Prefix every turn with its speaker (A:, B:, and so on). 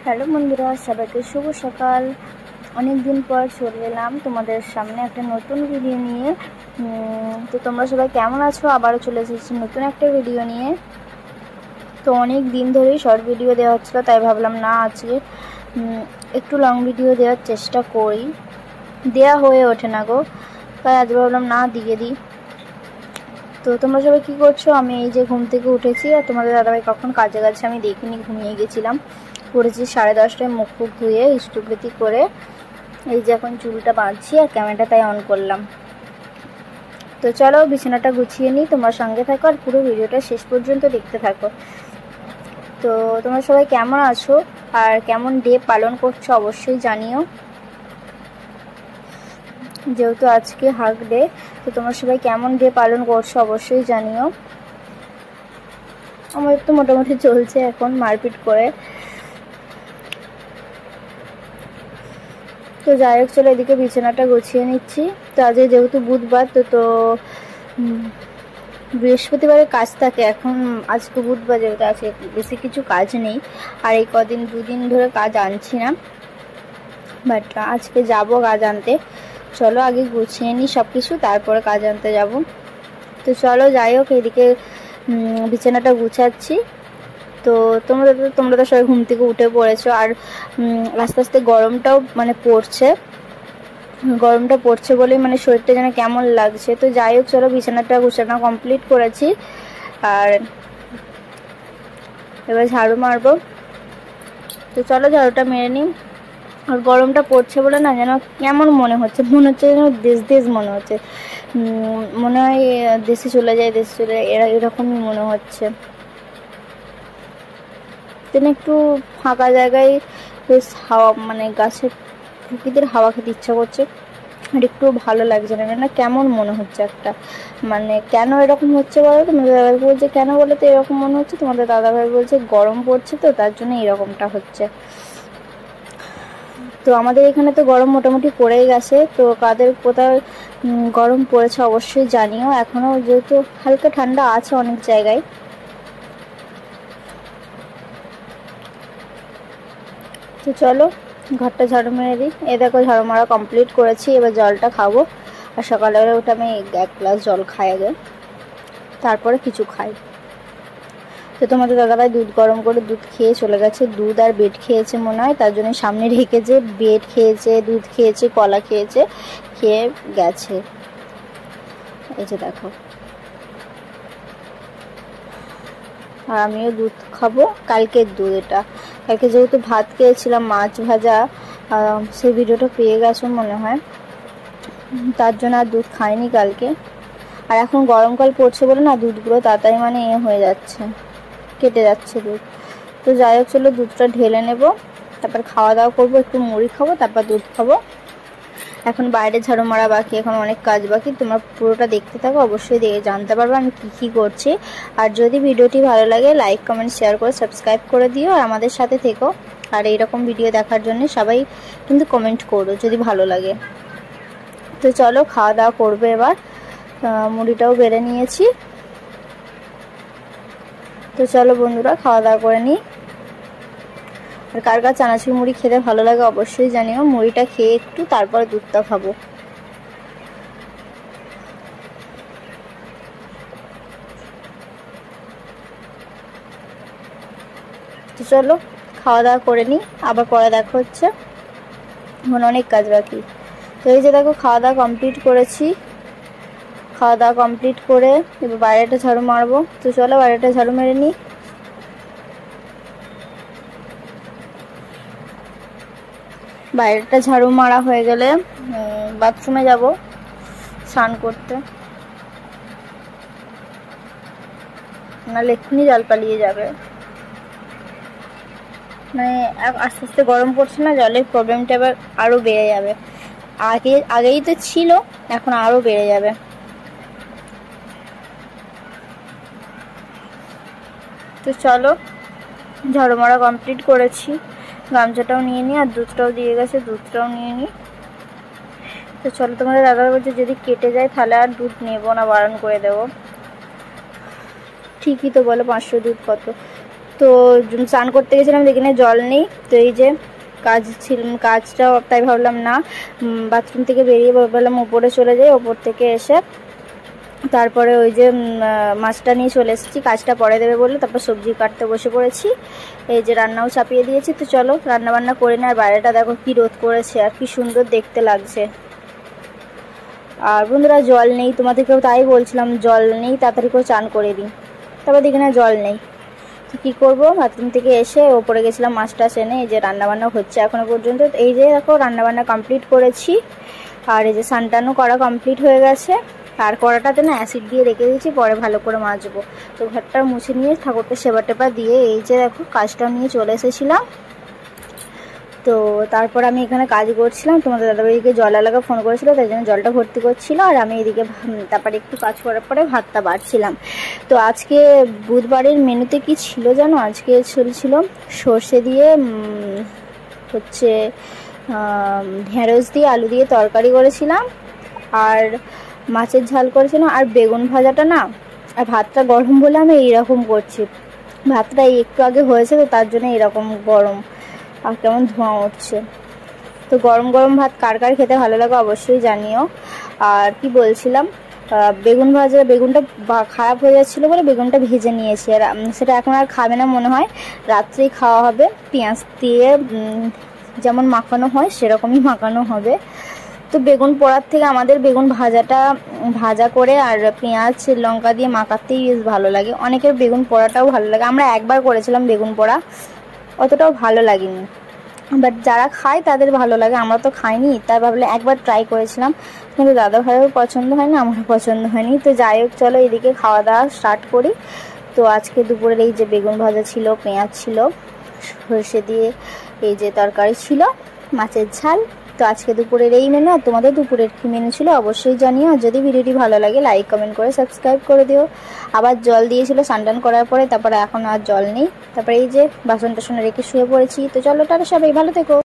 A: Hello বন্ধুরা, সবাইকে শুভ সকাল। অনেক দিন পর চলে এলাম তোমাদের সামনে একটা নতুন ভিডিও নিয়ে। তো তোমরা সবাই কেমন আছো? আবারও চলে এসেছি নতুন একটা ভিডিও নিয়ে। তো অনেক দিন ধরেই শর্ট ভিডিও দেওয়া হচ্ছিলো, তাই ভাবলাম না আজকে একটু লং ভিডিও দেওয়ার চেষ্টা করি। দেওয়া হয়ে ওঠে না গো, তাই আজ ভাবলাম না দিয়ে দিই। তো তোমরা সবাই কী করছো? আমি এই যে ঘুম থেকে উঠেছি, আর তোমাদের দাদাভাই কখন কাজে গেছে আমি দেখিনি, ঘুমিয়ে গেছিলাম। উঠেছি 10:30টায়, মুখ ফুক ধুয়ে ইষ্টবৃতি করে এই যে এখন চুলটা বাঁধছি আর ক্যামেরাটা তাই অন করলাম। তো চলো বিছানাটা গুছিয়ে নিই, তোমার সঙ্গে থাকো আর পুরো ভিডিওটা শেষ পর্যন্ত দেখতে থাকো। তো তোমরা সবাই কেমন আছো আর কেমন ডে পালন করছো অবশ্যই জানিও, যেহেতু আজকে হাগ ডে। তো তোমরা সবাই কেমন ডে পালন করছো অবশ্যই জানিও। আমার তো মোটামুটি চলছে এখন মারপিট করে। তো যাই হোক, চলো এদিকে বিছানাটা গুছিয়ে নিচ্ছি। তো আজকে যেহেতু বুধবার, তো বৃহস্পতিবারে কাজ থাকে। এখন আজকে বুধবার, যেহেতু আজকে বেশি কিছু কাজ নেই, আর এই কদিন দুদিন ধরে কাজ আনছি না, বাট আজকে যাব কাজ আনতে। চলো আগে গুছিয়ে নিই সব কিছু, তারপরে কাজ আনতে যাব। তো চলো যাই হোক, এদিকে বিছানাটা গুছাচ্ছি। তো তোমরা তো সবাই ঘুম থেকে উঠে পড়েছো, আর আস্তে আস্তে গরমটাও পড়ছে বলেই শরীরটা যেন কেমন লাগছে। তো যাই হোক, চলো বিছানাটা গুছানো কমপ্লিট করেছি, আর এবার ঝাড়ু মারবো। তো চলো ঝাড়ুটা মেরে নিই। আর গরমটা পড়ছে বলে না যেন কেমন মনে হচ্ছে যেন দেশ মনে হচ্ছে, মনে হয় দেশে চলে যায় এরকমই মনে হচ্ছে। তেন একটু ফাঁকা জায়গায় বেশ হাওয়া, গাছের প্রকৃতির হাওয়া খেতে ইচ্ছা করছে, আর একটু ভালো লাগছে না কেমন মনে হচ্ছে একটা। কেন এরকম হচ্ছে বলো? তোমাদের দাদাভাই বলছে কেন বলে তো এরকম মনে হচ্ছে? তোমাদের দাদাভাই বলছে গরম পড়ছে, তো তার জন্য এরকমটা হচ্ছে। তো আমাদের এখানে তো গরম মোটামুটি পড়েই গেছে। তো কাদের কোথাও গরম পড়েছে অবশ্যই জানিও। এখনও যেহেতু হালকা ঠান্ডা আছে অনেক জায়গায়। তো চলো ঘরটা ঝাড়ু মেরে দিই। এ দেখো ঝাড়ু মারা কমপ্লিট করেছি, এবার জলটা খাবো। আর সকালবেলা উঠে আমি 1 গ্লাস জল খাই আগে, তারপরে কিছু খাই। তো তোমাদের দাদাভাই দুধ গরম করে দুধ খেয়ে চলে গেছে। দুধ আর বেড খেয়েছে মনে হয়, তার জন্য সামনে রেখেছে। বেড খেয়েছে, দুধ খেয়েছে, কলা খেয়েছে, খেয়ে গেছে। এই যে দেখো, আর আমিও দুধ খাবো, কালকের দুধ এটা। কালকে যেহেতু ভাত খেয়েছিলাম, মাছ ভাজা, সেই ভিডিওটা পেয়ে গেছো মনে হয়, তার জন্য আর দুধ খাইনি কালকে। আর এখন গরমকাল পড়ছে বলে না দুধগুলো তাড়াতাড়ি হয়ে যাচ্ছে, কেটে যাচ্ছে দুধ। তো যাই হোক, চলো দুধটা ঢেলে নেব, তারপর খাওয়া দাওয়া করবো, একটু মুড়ি খাবো, তারপর দুধ খাবো। এখন বাইরে ঝাড়ু মারা বাকি, এখন অনেক কাজ বাকি। তোমরা পুরোটা দেখতে থাকো, অবশ্যই জানতে পারবে আমি কী করছি। আর যদি ভিডিওটি ভালো লাগে লাইক কমেন্ট শেয়ার করে সাবস্ক্রাইব করে দিও, আর আমাদের সাথে থেকো। আর এইরকম ভিডিও দেখার জন্য সবাই কিন্তু কমেন্ট করো যদি ভালো লাগে। তো চলো খাওয়া দাওয়া করবে এবার। মুড়িটাও বেড়ে নিয়েছি। তো চলো বন্ধুরা খাওয়া দাওয়া করে নিই। আর কার কার চানাচুর মুড়ি খেতে ভালো লাগে অবশ্যই জানিও। মুড়িটা খেয়ে একটু তারপরে দুধটা খাবো। তো চলো খাওয়া দাওয়া করে নিই, আবার পরে দেখা হচ্ছে। এখন অনেক কাজ বাকি। তো এই যে দেখো খাওয়া দাওয়া কমপ্লিট করেছি। খাওয়া দাওয়া কমপ্লিট করে এবার বাইরেটা ঝাড়ু মারবো। তো চলো বাইরেটা ঝাড়ু মেরে নিই। বাইরেটা ঝাড়ু মারা হয়ে গেলে বাথরুমে যাব স্নান করতে, নাহলে এক্ষুনি জল পালিয়ে যাবে। আস্তে আস্তে গরম পড়ছে না, জলের প্রবলেমটা এবার আরও বেড়ে যাবে। আগেই তো ছিল, এখন আরও বেড়ে যাবে। তো চলো ঝাড়ু মারা কমপ্লিট করেছি, গামছাটাও নিয়ে নিই, আর দুধটাও দিয়ে গেছে, দুধটাও নিয়ে নিই। তো চলো, তোমাদের দাদা বলছে যদি কেটে যায় তাহলে আর দুধ নেবো না, বারণ করে দেবো। ঠিকই তো বলো, 500 দুধ কত? তো স্নান করতে গেছিলাম, যেখানে জল নেই। তো এই যে কাজটা তাই ভাবলাম না, বাথরুম থেকে বেরিয়ে ভাবলাম ওপরে চলে যাই। ওপর থেকে এসে তারপরে ওই যে মাছটা নিয়ে চলে এসেছি, কাজটা পরে দেবে বলে। তারপর সবজি কাটতে বসে পড়েছি। এই যে রান্নাও চাপিয়ে দিয়েছি। তো চলো রান্না বান্না করে না। আর বাইরেটা দেখো কি রোদ করেছে আর কি সুন্দর দেখতে লাগছে। আর বন্ধুরা জল নেই, তোমাদেরকেও তাই বলছিলাম জল নেই, তাড়াতাড়ি করে চান করে দিই। তারপর দেখি না জল নেই, তো কী করবো। বাথরুম থেকে এসে ওপরে গেছিলাম মাছটা এনে। এই যে রান্নাবান্না হচ্ছে এখনও পর্যন্ত। এই যে দেখো রান্নাবান্না কমপ্লিট করেছি। আর এই যে স্নান করা কমপ্লিট হয়ে গেছে। আর কড়াটাতে না অ্যাসিড দিয়ে রেখে দিয়েছি, পরে ভালো করে মাজবো। তো ঘরটা মুছে নিয়ে ঠাকুরকে সেবা টেবা দিয়ে এই যে দেখো কাজটা নিয়ে চলে এসেছিলাম। তো তারপর আমি এখানে কাজ করছিলাম, তোমাদের দাদাভাইকে জল আলাদা ফোন করেছিল, তাই জন্য জলটা ভর্তি করছিল। আর আমি এদিকে তারপরে একটু কাজ করার পরে ভাতটা বাড়ছিলাম। তো আজকে বুধবারের মেনুতে কি ছিল জানো? আজকে চলছিল সর্ষে দিয়ে হচ্ছে ঢেঁড়স দিয়ে আলু দিয়ে তরকারি করেছিলাম, আর মাছের ঝাল করেছিলাম, আর বেগুন ভাজাটা না। আর ভাতটা গরম বলে আমি এইরকম করছি, ভাতটা একটু আগে হয়েছে তো তার জন্য এরকম গরম আর কেমন ধোঁয়া উঠছে। তো গরম গরম ভাত কার কার খেতে ভালো লাগে অবশ্যই জানিও। আর কি বলছিলাম, বেগুন ভাজা, বেগুনটা খারাপ হয়ে যাচ্ছিলো বলে বেগুনটা ভেজে নিয়েছি। আর সেটা এখন আর খাবে না মনে হয়, রাত্রেই খাওয়া হবে। পেঁয়াজ দিয়ে যেমন মাখানো হয় সেরকমই মাখানো হবে। তো বেগুন পোড়ার থেকে আমাদের বেগুন ভাজাটা ভাজা করে আর পেঁয়াজ লঙ্কা দিয়ে মাখাতেই বেশ ভালো লাগে। অনেকের বেগুন পোড়াটাও ভালো লাগে। আমরা একবার করেছিলাম বেগুন পোড়া, অতটাও ভালো লাগেনি, বাট যারা খায় তাদের ভালো লাগে। আমরা তো খাইনি, তাই ভাবলে একবার ট্রাই করেছিলাম, কিন্তু দাদা ভাইয়েরও পছন্দ হয়নি, আমারও পছন্দ হয়নি। তো যাই হোক চলো এদিকে খাওয়া দাওয়া স্টার্ট করি। তো আজকে দুপুরের এই যে বেগুন ভাজা ছিল, পেঁয়াজ ছিল, সর্ষে দিয়ে এই যে তরকারি ছিল, মাছের ঝাল। তো আজকে দুপুরের এই মেনু। আর তোমাদের দুপুরের কী মেনু ছিল অবশ্যই জানিও। আর যদি ভিডিওটি ভালো লাগে লাইক কমেন্ট করে সাবস্ক্রাইব করে দিও। আবার জল দিয়েছিল স্নান করার পরে, তারপরে এখন আর জল নেই। তারপরে এই যে বাসন টাসন রেখে শুয়ে পড়েছি। তো চলো টাটা, সবাই ভালো থেকো।